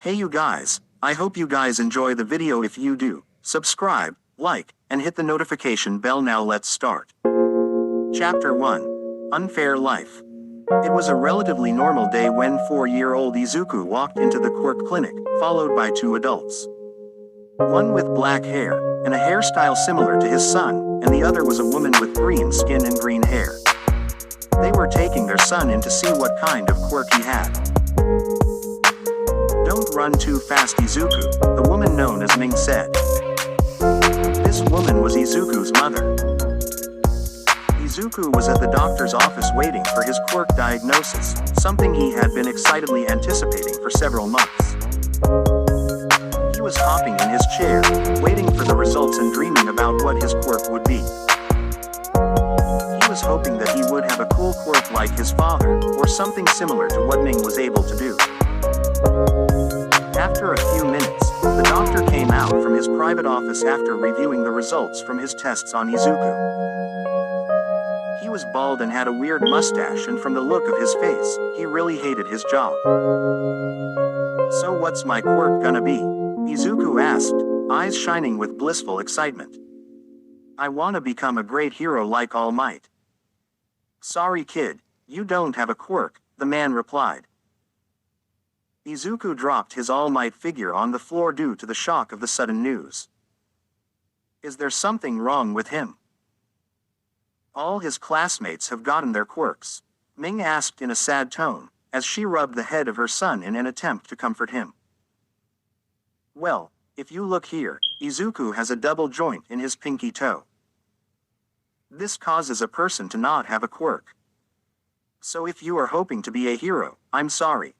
Hey you guys, I hope you guys enjoy the video. If you do, subscribe, like, and hit the notification bell. Now let's start. Chapter 1. Unfair Life. It was a relatively normal day when 4-year-old Izuku walked into the quirk clinic, followed by two adults. One with black hair, and a hairstyle similar to his son, and the other was a woman with green skin and green hair. They were taking their son in to see what kind of quirk he had. "Don't run too fast, Izuku," the woman known as Ming said. This woman was Izuku's mother. Izuku was at the doctor's office waiting for his quirk diagnosis, something he had been excitedly anticipating for several months. He was hopping in his chair, waiting for the results and dreaming about what his quirk would be. He was hoping that he would have a cool quirk like his father, or something similar to what Ming was able to do. After a few minutes, the doctor came out from his private office after reviewing the results from his tests on Izuku. He was bald and had a weird mustache, and from the look of his face, he really hated his job. "So what's my quirk gonna be?" Izuku asked, eyes shining with blissful excitement. "I wanna become a great hero like All Might." "Sorry kid, you don't have a quirk," the man replied. Izuku dropped his All Might figure on the floor due to the shock of the sudden news. Is there something wrong with him? "All his classmates have gotten their quirks," Ming asked in a sad tone, as she rubbed the head of her son in an attempt to comfort him. "Well, if you look here, Izuku has a double joint in his pinky toe. This causes a person to not have a quirk. So if you are hoping to be a hero, I'm sorry.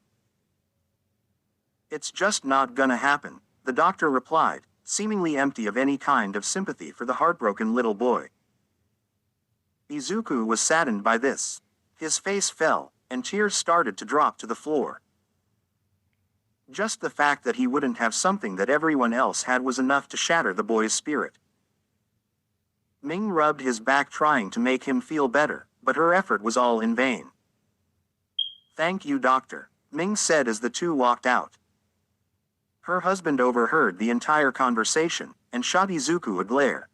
It's just not gonna happen," the doctor replied, seemingly empty of any kind of sympathy for the heartbroken little boy. Izuku was saddened by this. His face fell, and tears started to drop to the floor. Just the fact that he wouldn't have something that everyone else had was enough to shatter the boy's spirit. Ming rubbed his back trying to make him feel better, but her effort was all in vain. "Thank you, doctor," Ming said as the two walked out. Her husband overheard the entire conversation, and shot Izuku a glare.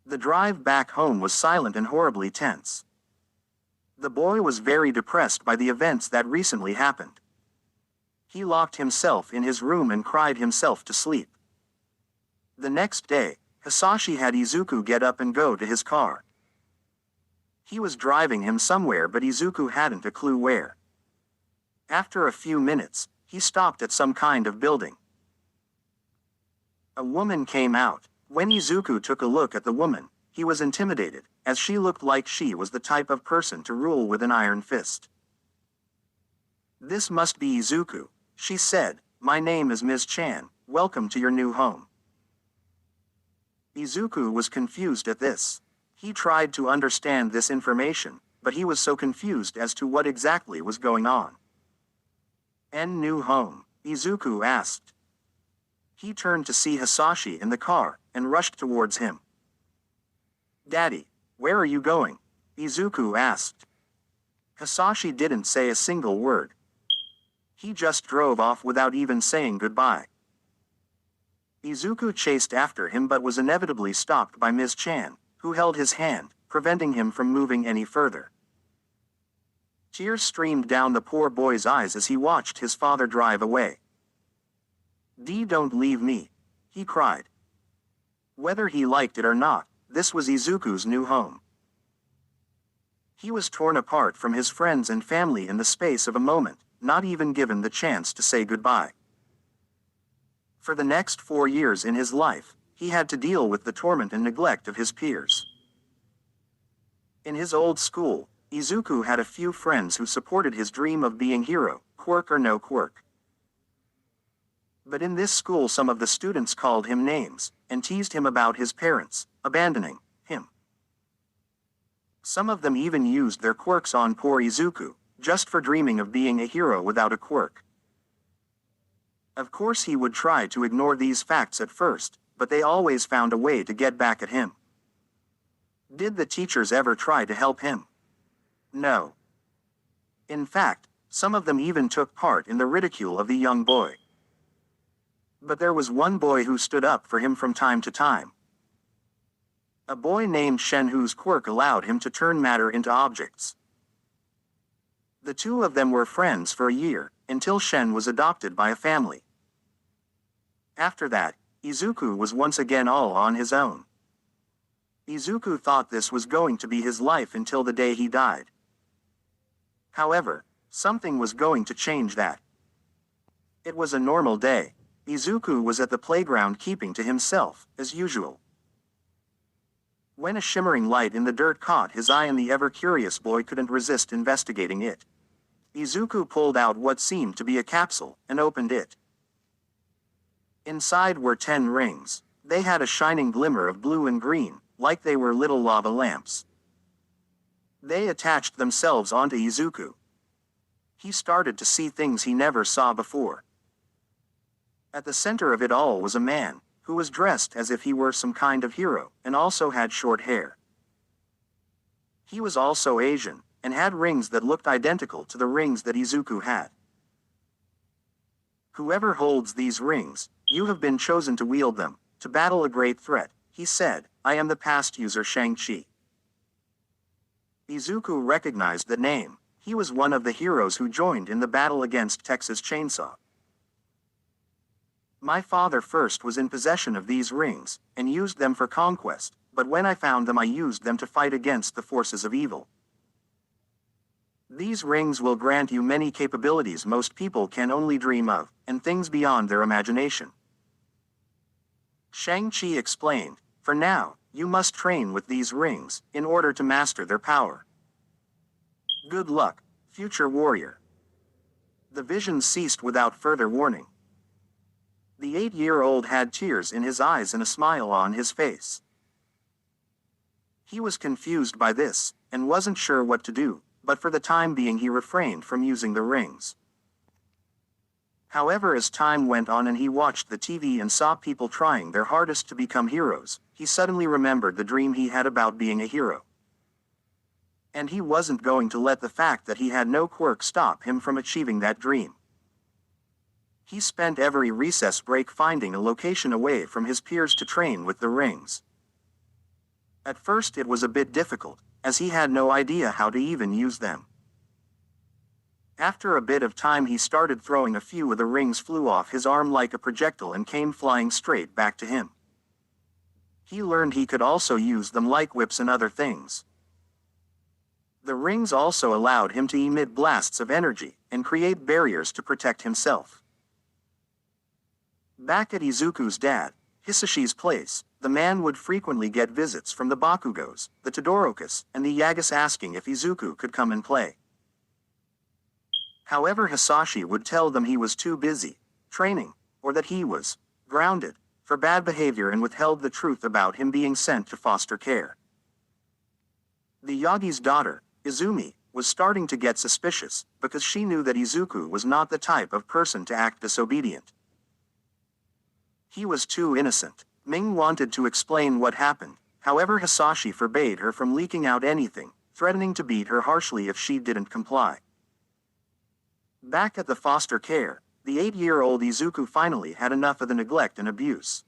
The drive back home was silent and horribly tense. The boy was very depressed by the events that recently happened. He locked himself in his room and cried himself to sleep. The next day, Hisashi had Izuku get up and go to his car. He was driving him somewhere, but Izuku hadn't a clue where. After a few minutes, he stopped at some kind of building. A woman came out. When Izuku took a look at the woman, he was intimidated, as she looked like she was the type of person to rule with an iron fist. "This must be Izuku," she said. "My name is Ms. Chan, welcome to your new home." Izuku was confused at this. He tried to understand this information, but he was so confused as to what exactly was going on. "And new home?" Izuku asked. He turned to see Hisashi in the car, and rushed towards him. "Daddy, where are you going?" Izuku asked. Hisashi didn't say a single word. He just drove off without even saying goodbye. Izuku chased after him but was inevitably stopped by Ms. Chan, who held his hand, preventing him from moving any further. Tears streamed down the poor boy's eyes as he watched his father drive away. Don't leave me," he cried. Whether he liked it or not, this was Izuku's new home. He was torn apart from his friends and family in the space of a moment, not even given the chance to say goodbye. For the next 4 years in his life, he had to deal with the torment and neglect of his peers. In his old school, Izuku had a few friends who supported his dream of being hero, quirk or no quirk. But in this school some of the students called him names, and teased him about his parents abandoning him. Some of them even used their quirks on poor Izuku, just for dreaming of being a hero without a quirk. Of course he would try to ignore these facts at first, but they always found a way to get back at him. Did the teachers ever try to help him? No. In fact, some of them even took part in the ridicule of the young boy. But there was one boy who stood up for him from time to time. A boy named Shen whose quirk allowed him to turn matter into objects. The two of them were friends for a year, until Shen was adopted by a family. After that, Izuku was once again all on his own. Izuku thought this was going to be his life until the day he died. However, something was going to change that. It was a normal day. Izuku was at the playground keeping to himself, as usual. When a shimmering light in the dirt caught his eye and the ever-curious boy couldn't resist investigating it. Izuku pulled out what seemed to be a capsule, and opened it. Inside were 10 rings. They had a shining glimmer of blue and green, like they were little lava lamps. They attached themselves onto Izuku. He started to see things he never saw before. At the center of it all was a man, who was dressed as if he were some kind of hero, and also had short hair. He was also Asian, and had rings that looked identical to the rings that Izuku had. "Whoever holds these rings, you have been chosen to wield them, to battle a great threat," he said. "I am the past user Shang-Chi." Izuku recognized the name. He was one of the heroes who joined in the battle against Texas Chainsaw. "My father first was in possession of these rings, and used them for conquest, but when I found them I used them to fight against the forces of evil. These rings will grant you many capabilities most people can only dream of, and things beyond their imagination." Shang-Chi explained, "For now, you must train with these rings, in order to master their power. Good luck, future warrior." The vision ceased without further warning. The 8-year-old had tears in his eyes and a smile on his face. He was confused by this, and wasn't sure what to do, but for the time being he refrained from using the rings. However, as time went on and he watched the TV and saw people trying their hardest to become heroes, he suddenly remembered the dream he had about being a hero. And he wasn't going to let the fact that he had no quirk stop him from achieving that dream. He spent every recess break finding a location away from his peers to train with the rings. At first it was a bit difficult, as he had no idea how to even use them. After a bit of time he started throwing. A few of the rings flew off his arm like a projectile and came flying straight back to him. He learned he could also use them like whips and other things. The rings also allowed him to emit blasts of energy, and create barriers to protect himself. Back at Izuku's dad, Hisashi's place, the man would frequently get visits from the Bakugos, the Todorokas, and the Yagis asking if Izuku could come and play. However, Hisashi would tell them he was too busy training, or that he was grounded for bad behavior, and withheld the truth about him being sent to foster care. The Yagi's daughter, Izumi, was starting to get suspicious, because she knew that Izuku was not the type of person to act disobedient. He was too innocent. Ming wanted to explain what happened, however Hisashi forbade her from leaking out anything, threatening to beat her harshly if she didn't comply. Back at the foster care, the 8-year-old Izuku finally had enough of the neglect and abuse.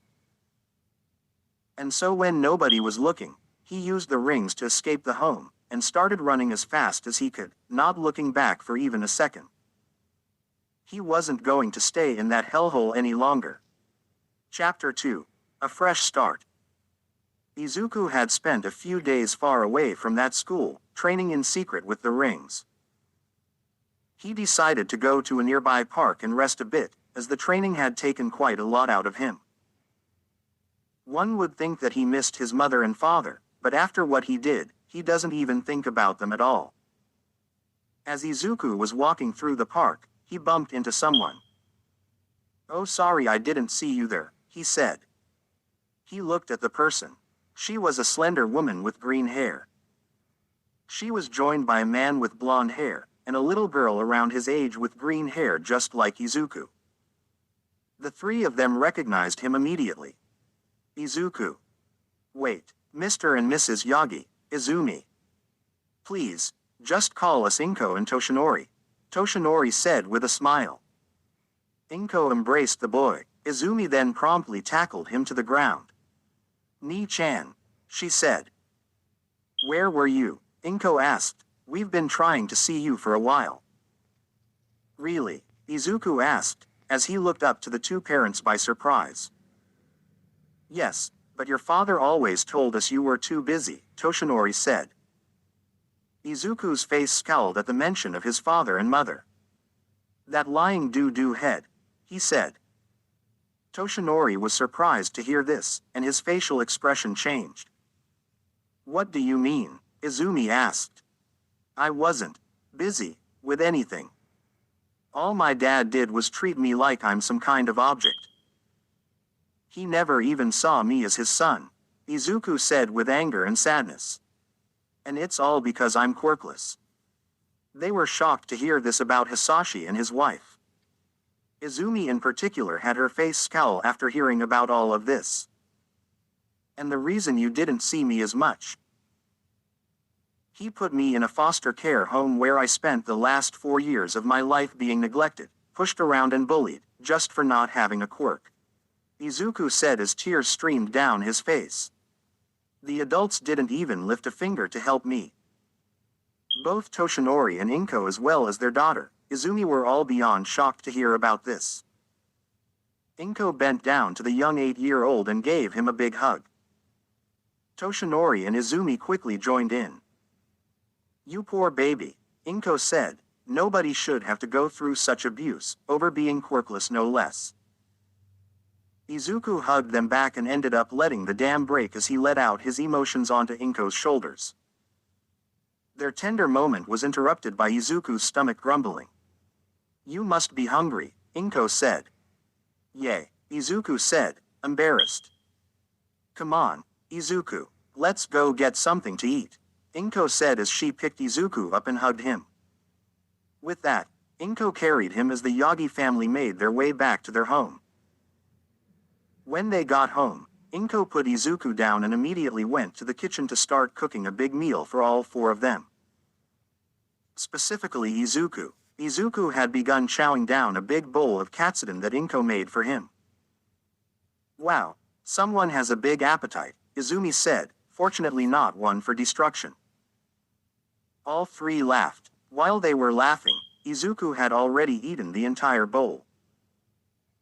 And so when nobody was looking, he used the rings to escape the home, and started running as fast as he could, not looking back for even a second. He wasn't going to stay in that hellhole any longer. Chapter 2. A Fresh Start. Izuku had spent a few days far away from that school, training in secret with the rings. He decided to go to a nearby park and rest a bit, as the training had taken quite a lot out of him. One would think that he missed his mother and father, but after what he did, he doesn't even think about them at all. As Izuku was walking through the park, he bumped into someone. "Oh, sorry, I didn't see you there," he said. He looked at the person. She was a slender woman with green hair. She was joined by a man with blonde hair, and a little girl around his age with green hair just like Izuku. The three of them recognized him immediately. "Izuku." "Wait, Mr. and Mrs. Yagi, Izumi. Please, just call us Inko and Toshinori." Toshinori said with a smile. Inko embraced the boy. Izumi then promptly tackled him to the ground. Ni-chan, she said. Where were you? Inko asked. We've been trying to see you for a while. Really? Izuku asked, as he looked up to the two parents by surprise. Yes, but your father always told us you were too busy, Toshinori said. Izuku's face scowled at the mention of his father and mother. That lying doo-doo head, he said. Toshinori was surprised to hear this, and his facial expression changed. What do you mean? Izumi asked. I wasn't busy with anything. All my dad did was treat me like I'm some kind of object. He never even saw me as his son, Izuku said with anger and sadness. And it's all because I'm quirkless. They were shocked to hear this about Hisashi and his wife. Izumi in particular had her face scowl after hearing about all of this. And the reason you didn't see me as much. He put me in a foster care home where I spent the last 4 years of my life being neglected, pushed around and bullied, just for not having a quirk. Izuku said as tears streamed down his face. The adults didn't even lift a finger to help me. Both Toshinori and Inko as well as their daughter, Izumi were all beyond shocked to hear about this. Inko bent down to the young 8-year-old and gave him a big hug. Toshinori and Izumi quickly joined in. You poor baby, Inko said, nobody should have to go through such abuse, over being quirkless no less. Izuku hugged them back and ended up letting the dam break as he let out his emotions onto Inko's shoulders. Their tender moment was interrupted by Izuku's stomach grumbling. You must be hungry, Inko said. Yay, Izuku said, embarrassed. Come on, Izuku, let's go get something to eat, Inko said as she picked Izuku up and hugged him. With that, Inko carried him as the Yagi family made their way back to their home. When they got home, Inko put Izuku down and immediately went to the kitchen to start cooking a big meal for all 4 of them. Specifically Izuku. Izuku had begun chowing down a big bowl of katsudon that Inko made for him. Wow, someone has a big appetite, Izumi said, fortunately not one for destruction. All 3 laughed. While they were laughing, Izuku had already eaten the entire bowl.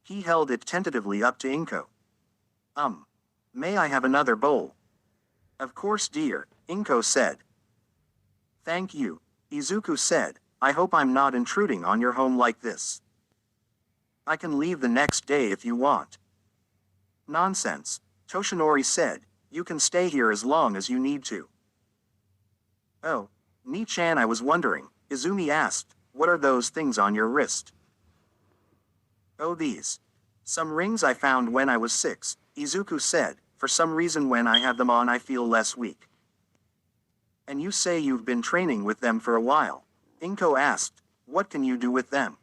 He held it tentatively up to Inko. May I have another bowl? Of course dear, Inko said. Thank you, Izuku said, I hope I'm not intruding on your home like this. I can leave the next day if you want. Nonsense, Toshinori said, you can stay here as long as you need to. Oh, Ni-chan I was wondering, Izumi asked, what are those things on your wrist? Oh these. Some rings I found when I was 6, Izuku said, for some reason when I have them on I feel less weak. And you say you've been training with them for a while, Inko asked, what can you do with them?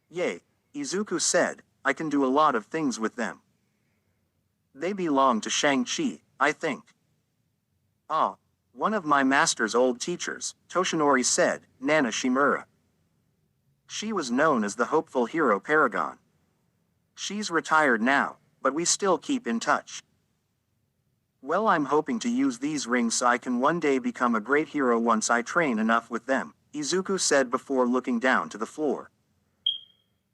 Yay, Izuku said, I can do a lot of things with them. They belong to Shang-Chi, I think. Ah, one of my master's old teachers, Toshinori said, Nana Shimura. She was known as the hopeful hero paragon. She's retired now, but we still keep in touch. Well, I'm hoping to use these rings so I can one day become a great hero once I train enough with them, Izuku said before looking down to the floor.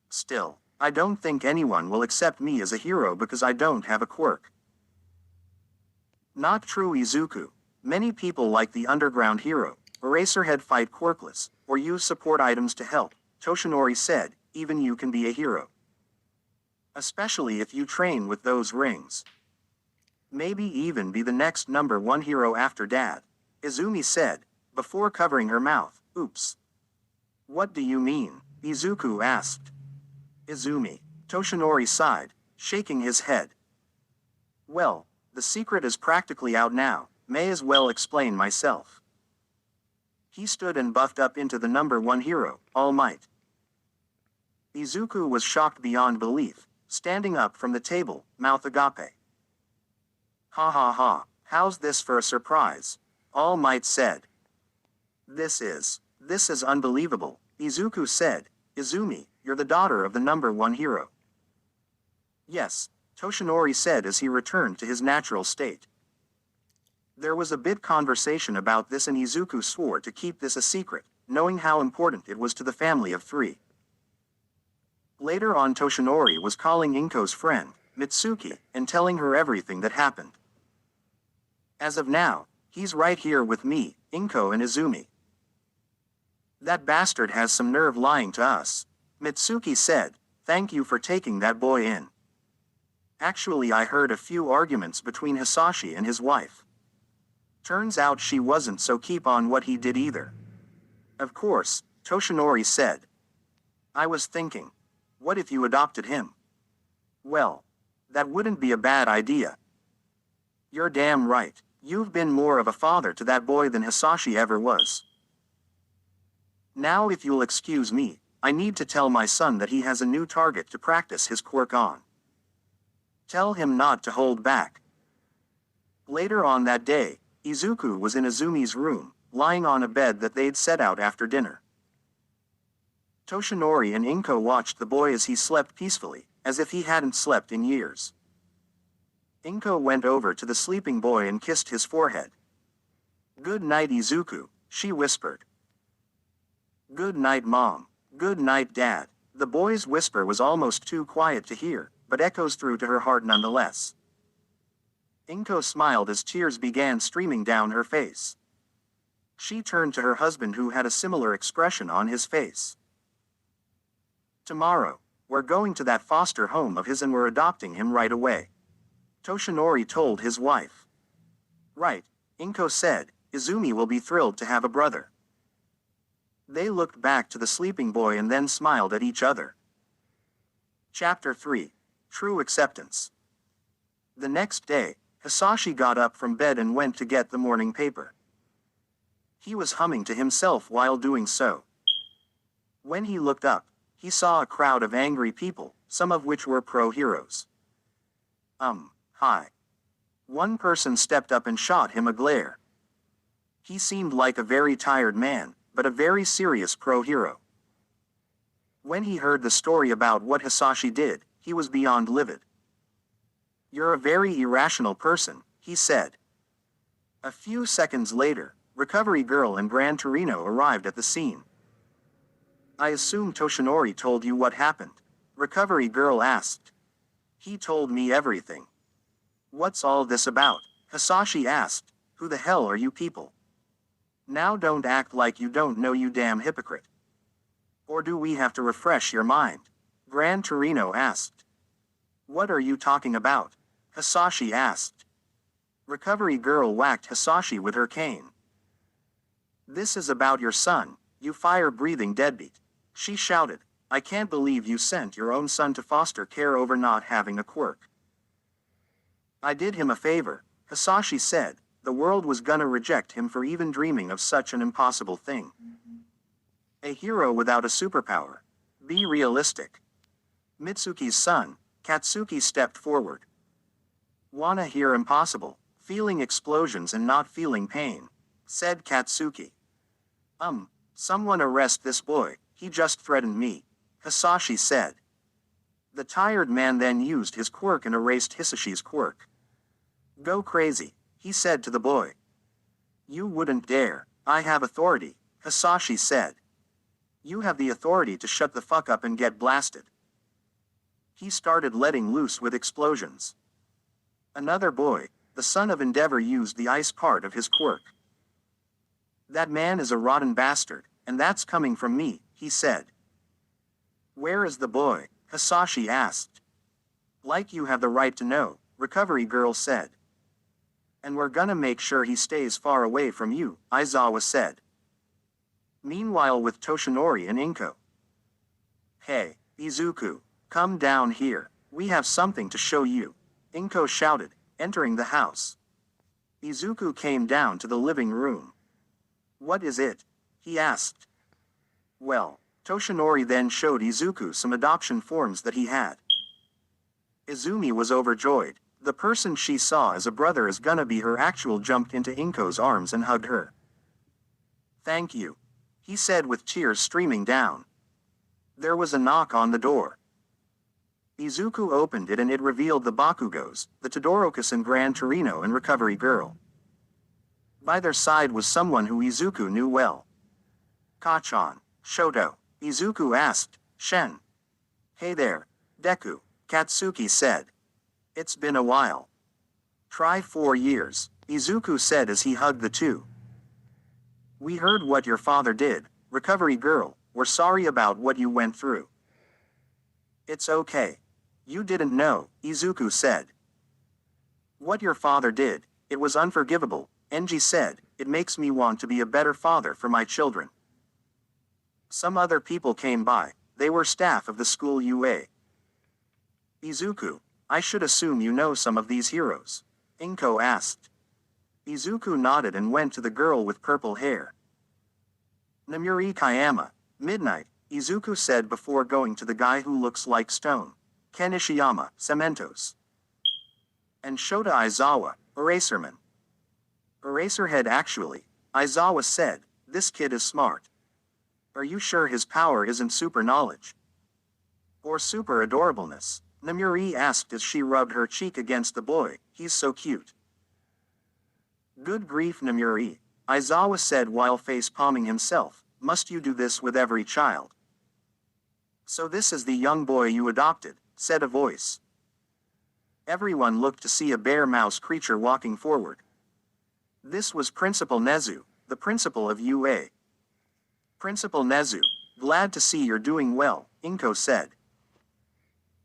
Still, I don't think anyone will accept me as a hero because I don't have a quirk. Not true, Izuku. Many people like the underground hero, Eraserhead fight quirkless, or use support items to help, Toshinori said, even you can be a hero. Especially if you train with those rings. Maybe even be the next #1 hero after Dad, Izumi said, before covering her mouth. Oops. What do you mean? Izuku asked. Izumi, Toshinori sighed, shaking his head. Well, the secret is practically out now, may as well explain myself. He stood and buffed up into the #1 hero, All Might. Izuku was shocked beyond belief, standing up from the table, mouth agape. Ha ha ha, how's this for a surprise? All Might said. This is unbelievable, Izuku said. Izumi, you're the daughter of the #1 hero. Yes, Toshinori said as he returned to his natural state. There was a bit conversation about this and Izuku swore to keep this a secret, knowing how important it was to the family of three. Later on Toshinori was calling Inko's friend, Mitsuki, and telling her everything that happened. As of now, he's right here with me, Inko and Izumi. That bastard has some nerve lying to us. Mitsuki said, thank you for taking that boy in. Actually I heard a few arguments between Hisashi and his wife. Turns out she wasn't so keen on what he did either. Of course, Toshinori said. I was thinking, what if you adopted him? Well, that wouldn't be a bad idea. You're damn right, you've been more of a father to that boy than Hisashi ever was. Now if you'll excuse me, I need to tell my son that he has a new target to practice his quirk on. Tell him not to hold back. Later on that day, Izuku was in Izumi's room, lying on a bed that they'd set out after dinner. Toshinori and Inko watched the boy as he slept peacefully, as if he hadn't slept in years. Inko went over to the sleeping boy and kissed his forehead. Good night Izuku, she whispered. Good night Mom, good night Dad. The boy's whisper was almost too quiet to hear, but echoes through to her heart nonetheless. Inko smiled as tears began streaming down her face. She turned to her husband who had a similar expression on his face. Tomorrow, we're going to that foster home of his and we're adopting him right away. Toshinori told his wife. Right, Inko said, Izumi will be thrilled to have a brother. They looked back to the sleeping boy and then smiled at each other. Chapter 3. True Acceptance. The next day, Hisashi got up from bed and went to get the morning paper. He was humming to himself while doing so. When he looked up, he saw a crowd of angry people, some of which were pro-heroes. Hi. One person stepped up and shot him a glare. He seemed like a very tired man, but a very serious pro-hero. When he heard the story about what Hisashi did, he was beyond livid. You're a very irrational person, he said. A few seconds later, Recovery Girl and Gran Torino arrived at the scene. I assume Toshinori told you what happened? Recovery Girl asked. He told me everything. What's all this about? Hisashi asked. Who the hell are you people? Now don't act like you don't know, you damn hypocrite. Or do we have to refresh your mind? Gran Torino asked. What are you talking about? Hisashi asked. Recovery Girl whacked Hisashi with her cane. This is about your son, you fire-breathing deadbeat. She shouted. I can't believe you sent your own son to foster care over not having a quirk. I did him a favor, Hisashi said. The world was gonna reject him for even dreaming of such an impossible thing. A hero without a superpower. Be realistic. Mitsuki's son, Katsuki stepped forward. Wanna hear impossible, feeling explosions and not feeling pain, said Katsuki. Someone arrest this boy, he just threatened me, Hisashi said. The tired man then used his quirk and erased Hisashi's quirk. Go crazy, he said to the boy. You wouldn't dare, I have authority, Hisashi said. You have the authority to shut the fuck up and get blasted. He started letting loose with explosions. Another boy, the son of Endeavor, used the ice part of his quirk. That man is a rotten bastard, and that's coming from me, he said. Where is the boy? Hisashi asked. Like you have the right to know, Recovery Girl said. And we're gonna make sure he stays far away from you, Aizawa said. Meanwhile with Toshinori and Inko. Hey, Izuku, come down here, we have something to show you, Inko shouted, entering the house. Izuku came down to the living room. What is it? He asked. Well, Toshinori then showed Izuku some adoption forms that he had. Izumi was overjoyed. The person she saw as a brother is gonna be her actual jumped into Inko's arms and hugged her. Thank you. he said with tears streaming down. There was a knock on the door. Izuku opened it and it revealed the Bakugos, the Todoroki's Gran Torino and Recovery Girl. By their side was someone who Izuku knew well. Kachan, Shoto, Izuku asked, Shen. Hey there, Deku, Katsuki said. It's been a while. Try 4 years, Izuku said as he hugged the two. We heard what your father did, Recovery Girl, we're sorry about what you went through. It's okay. You didn't know, Izuku said. What your father did, it was unforgivable, Enji said, it makes me want to be a better father for my children. Some other people came by, they were staff of the school UA. Izuku, I should assume you know some of these heroes, Inko asked. Izuku nodded and went to the girl with purple hair. Namuri Kayama, Midnight, Izuku said before going to the guy who looks like stone, Ken Ishiyama, Cementos. And Shota Aizawa, Eraserman. Eraserhead actually, Aizawa said, this kid is smart. Are you sure his power isn't super knowledge? Or super adorableness? Namuri asked as she rubbed her cheek against the boy, he's so cute. Good grief Namuri, Aizawa said while face-palming himself, must you do this with every child? So this is the young boy you adopted, said a voice. Everyone looked to see a bear mouse creature walking forward. This was Principal Nezu, the principal of UA. Principal Nezu, glad to see you're doing well, Inko said.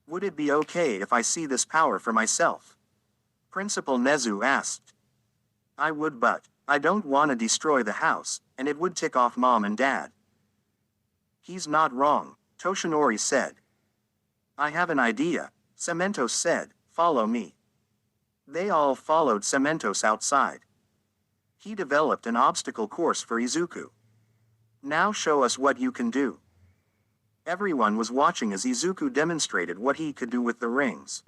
Would it be okay if I see this power for myself? Principal Nezu asked. I would, but I don't want to destroy the house, and it would tick off Mom and Dad. He's not wrong, Toshinori said. I have an idea, Cementos said, follow me. They all followed Cementos outside. He developed an obstacle course for Izuku. Now show us what you can do. Everyone was watching as Izuku demonstrated what he could do with the rings.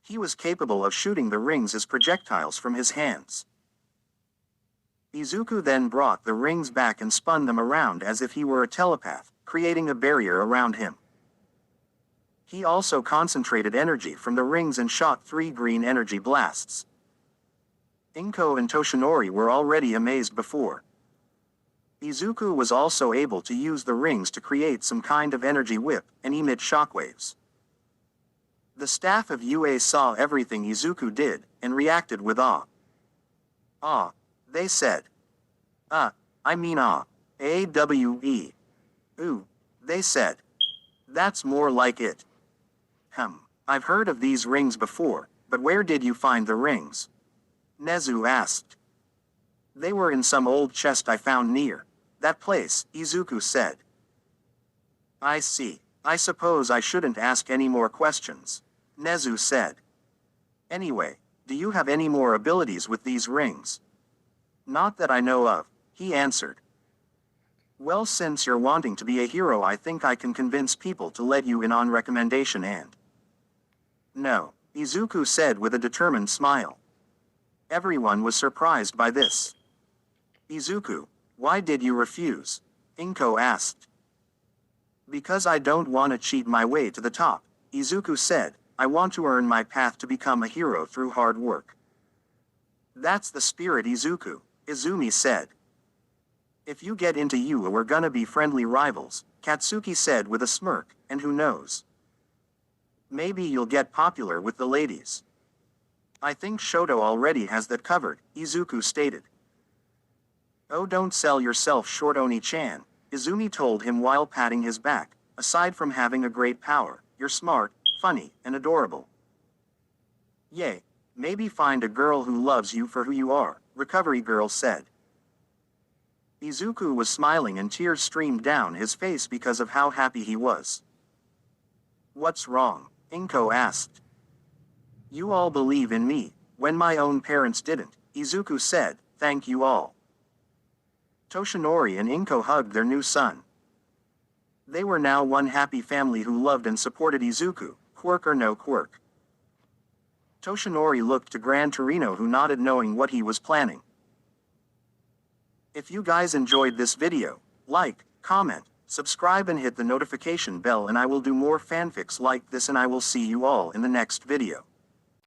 He was capable of shooting the rings as projectiles from his hands. Izuku then brought the rings back and spun them around as if he were a telepath, creating a barrier around him. He also concentrated energy from the rings and shot 3 green energy blasts. Inko and Toshinori were already amazed before. Izuku was also able to use the rings to create some kind of energy whip and emit shockwaves. The staff of UA saw everything Izuku did, and reacted with awe. Ah, they said. A-W-E. Ooh, they said. That's more like it. I've heard of these rings before, but where did you find the rings? Nezu asked. They were in some old chest I found near that place, Izuku said. I see. I suppose I shouldn't ask any more questions, Nezu said. Anyway, do you have any more abilities with these rings? Not that I know of, he answered. Well, since you're wanting to be a hero, I think I can convince people to let you in on recommendation and... No, Izuku said with a determined smile. Everyone was surprised by this. Izuku, why did you refuse? Inko asked. Because I don't want to cheat my way to the top, Izuku said. I want to earn my path to become a hero through hard work. That's the spirit, Izuku, Izumi said. If you get into UA, we're gonna be friendly rivals, Katsuki said with a smirk, and who knows? Maybe you'll get popular with the ladies. I think Shoto already has that covered, Izuku stated. Oh, don't sell yourself short, Oni-chan, Izumi told him while patting his back. Aside from having a great power, you're smart, funny, and adorable. Yay, maybe find a girl who loves you for who you are, Recovery Girl said. Izuku was smiling and tears streamed down his face because of how happy he was. What's wrong? Inko asked. You all believe in me, when my own parents didn't, Izuku said, thank you all. Toshinori and Inko hugged their new son. They were now one happy family who loved and supported Izuku, quirk or no quirk. Toshinori looked to Gran Torino, who nodded knowing what he was planning. If you guys enjoyed this video, like, comment, subscribe and hit the notification bell, and I will do more fanfics like this, and I will see you all in the next video.